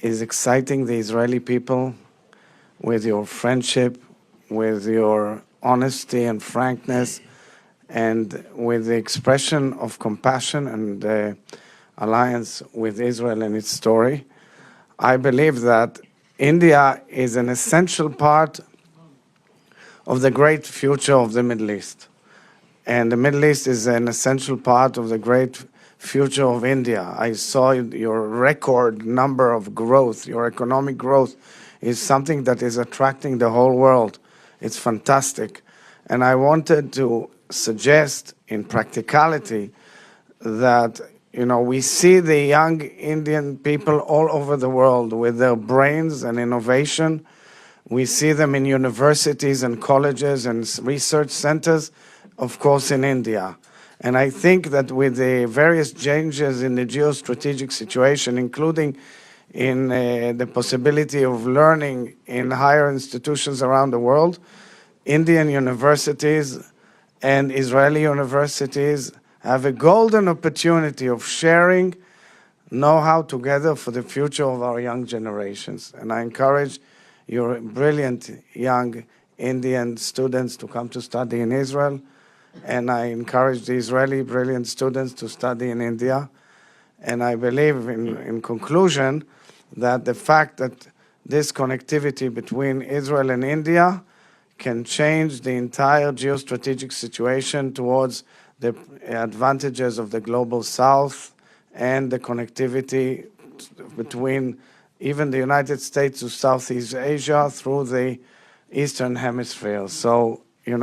is exciting the Israeli people with your friendship, with your honesty and frankness, and with the expression of compassion and alliance with Israel and its story. I believe that India is an essential part of the great future of the Middle East. And the Middle East is an essential part of the great future of India. I saw your record number of growth, your economic growth is something that is attracting the whole world. It's fantastic. And I wanted to suggest in practicality that, we see the young Indian people all over the world with their brains and innovation. We see them in universities and colleges and research centers, of course, in India. And I think that with the various changes in the geostrategic situation, including in the possibility of learning in higher institutions around the world, Indian universities and Israeli universities have a golden opportunity of sharing know-how together for the future of our young generations. And I encourage your brilliant young Indian students to come to study in Israel. And I encourage the Israeli brilliant students to study in India. And I believe, in conclusion, that the fact that this connectivity between Israel and India can change the entire geostrategic situation towards the advantages of the global South and the connectivity between even the United States to Southeast Asia through the Eastern Hemisphere. So, we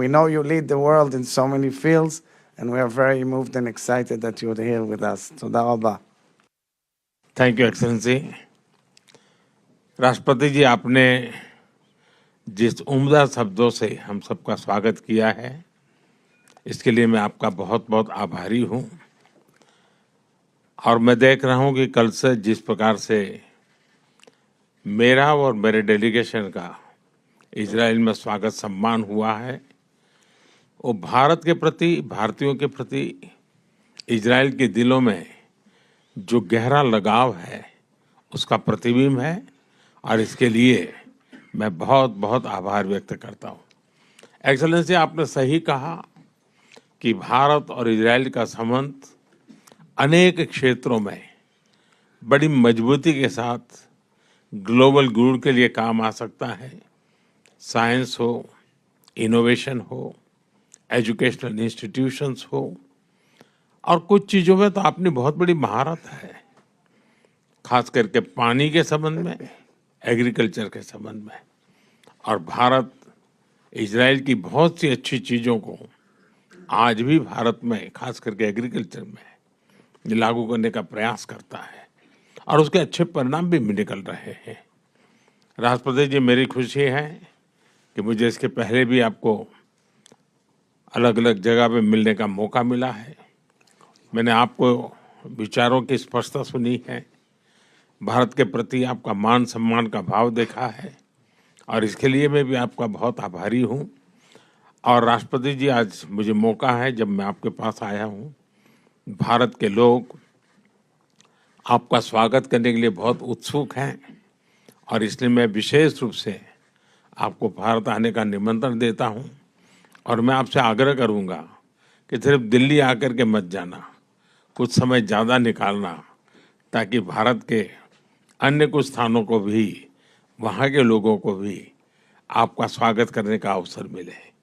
know you lead the world in so many fields, and we are very moved and excited that you're here with us. Toda rabba. Thank you excellency. राष्ट्रपति जी, आपने जिस उम्दा शब्दों से हम सबका स्वागत किया है, इसके लिए मैं आपका बहुत बहुत आभारी हूं। और मैं देख रहा हूं कि कल से जिस प्रकार से मेरा और मेरे डेलीगेशन का इजराइल में स्वागत सम्मान हुआ है, वो भारत के प्रति, भारतीयों के प्रति इजराइल के दिलों में जो गहरा लगाव है उसका प्रतिबिंब है। और इसके लिए मैं बहुत बहुत आभार व्यक्त करता हूँ। एक्सेलेंसी, आपने सही कहा कि भारत और इजराइल का संबंध अनेक क्षेत्रों में बड़ी मजबूती के साथ ग्लोबल गुड के लिए काम आ सकता है। साइंस हो, इनोवेशन हो, एजुकेशनल इंस्टीट्यूशंस हो, और कुछ चीज़ों में तो आपने बहुत बड़ी महारत है, खास करके पानी के संबंध में, एग्रीकल्चर के संबंध में। और भारत इजराइल की बहुत सी अच्छी चीज़ों को आज भी भारत में, खास करके एग्रीकल्चर में लागू करने का प्रयास करता है, और उसके अच्छे परिणाम भी निकल रहे हैं। राष्ट्रपति जी, मेरी खुशी है कि मुझे इसके पहले भी आपको अलग अलग जगह पे मिलने का मौका मिला है। मैंने आपको विचारों की स्पष्टता सुनी है, भारत के प्रति आपका मान सम्मान का भाव देखा है, और इसके लिए मैं भी आपका बहुत आभारी हूँ। और राष्ट्रपति जी, आज मुझे मौका है, जब मैं आपके पास आया हूँ, भारत के लोग आपका स्वागत करने के लिए बहुत उत्सुक हैं, और इसलिए मैं विशेष रूप से आपको भारत आने का निमंत्रण देता हूँ। और मैं आपसे आग्रह करूँगा कि सिर्फ दिल्ली आकर के मत जाना, कुछ समय ज़्यादा निकालना, ताकि भारत के अन्य कुछ स्थानों को भी, वहाँ के लोगों को भी आपका स्वागत करने का अवसर मिले।